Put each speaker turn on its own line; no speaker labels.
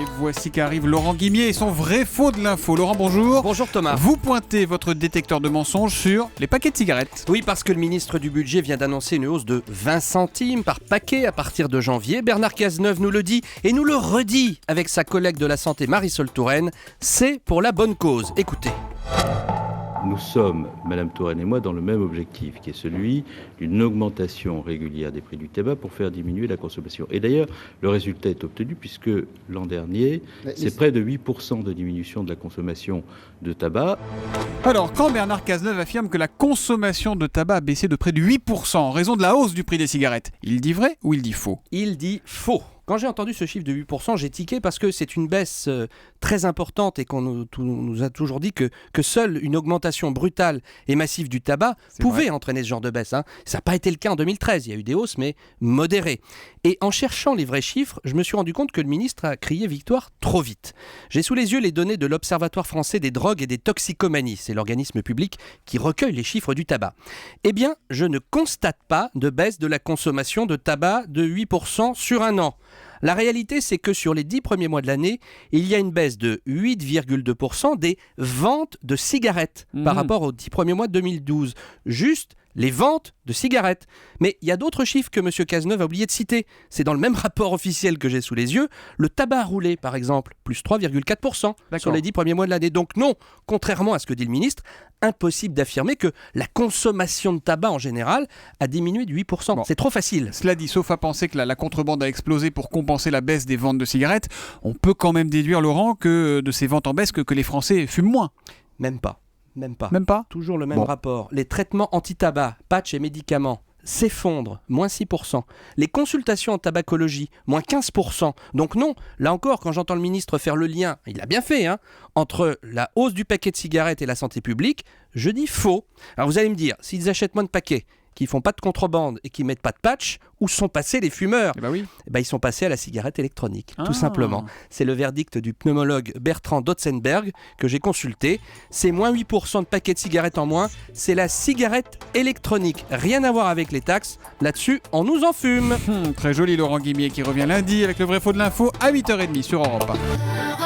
Et voici qu'arrive Laurent Guimier et son vrai faux de l'info. Laurent, bonjour.
Bonjour Thomas.
Vous pointez votre détecteur de mensonges sur les paquets de cigarettes.
Oui, parce que le ministre du Budget vient d'annoncer une hausse de 20 centimes par paquet à partir de janvier. Bernard Cazeneuve nous le dit et nous le redit avec sa collègue de la santé Marisol Touraine. C'est pour la bonne cause. Écoutez.
Nous sommes, Madame Touraine et moi, dans le même objectif, qui est celui d'une augmentation régulière des prix du tabac pour faire diminuer la consommation. Et d'ailleurs, le résultat est obtenu puisque l'an dernier, c'est près de 8% de diminution de la consommation de tabac.
Alors, quand Bernard Cazeneuve affirme que la consommation de tabac a baissé de près de 8% en raison de la hausse du prix des cigarettes, il dit vrai ou il dit faux ?
Il dit faux. Quand j'ai entendu ce chiffre de 8%, j'ai tiqué parce que c'est une baisse très importante et qu'on nous a toujours dit que seule une augmentation brutale et massive du tabac pouvait entraîner ce genre de baisse. Ça n'a pas été le cas en 2013, il y a eu des hausses mais modérées. Et en cherchant les vrais chiffres, je me suis rendu compte que le ministre a crié victoire trop vite. J'ai sous les yeux les données de l'Observatoire français des drogues et des toxicomanies, c'est l'organisme public qui recueille les chiffres du tabac. Eh bien, je ne constate pas de baisse de la consommation de tabac de 8% sur un an. La réalité, c'est que sur les 10 premiers mois de l'année, il y a une baisse de 8,2% des ventes de cigarettes par rapport aux 10 premiers mois de 2012. Juste les ventes de cigarettes. Mais il y a d'autres chiffres que M. Cazeneuve a oublié de citer. C'est dans le même rapport officiel que j'ai sous les yeux. Le tabac roulé, par exemple, plus 3,4% sur les 10 premiers mois de l'année. Donc non, contrairement à ce que dit le ministre, impossible d'affirmer que la consommation de tabac en général a diminué de 8%. Bon. C'est trop facile.
Cela dit, sauf à penser que la contrebande a explosé pour compenser la baisse des ventes de cigarettes, on peut quand même déduire, Laurent, que de ces ventes en baisse, que les Français fument moins.
Même pas. Même pas. Toujours le même rapport. Les traitements anti-tabac, patchs et médicaments s'effondrent, moins 6%. Les consultations en tabacologie, moins 15%. Donc non, là encore, quand j'entends le ministre faire le lien, il a bien fait, entre la hausse du paquet de cigarettes et la santé publique, je dis faux. Alors vous allez me dire, s'ils achètent moins de paquets, qui font pas de contrebande et qui mettent pas de patch, où sont passés les fumeurs ? Ils sont passés à la cigarette électronique, tout simplement. C'est le verdict du pneumologue Bertrand Dotzenberg que j'ai consulté. C'est moins 8% de paquets de cigarettes en moins, c'est la cigarette électronique. Rien à voir avec les taxes, là-dessus, on nous en fume.
Très joli Laurent Guimier qui revient lundi avec le vrai faux de l'info à 8h30 sur Europe 1.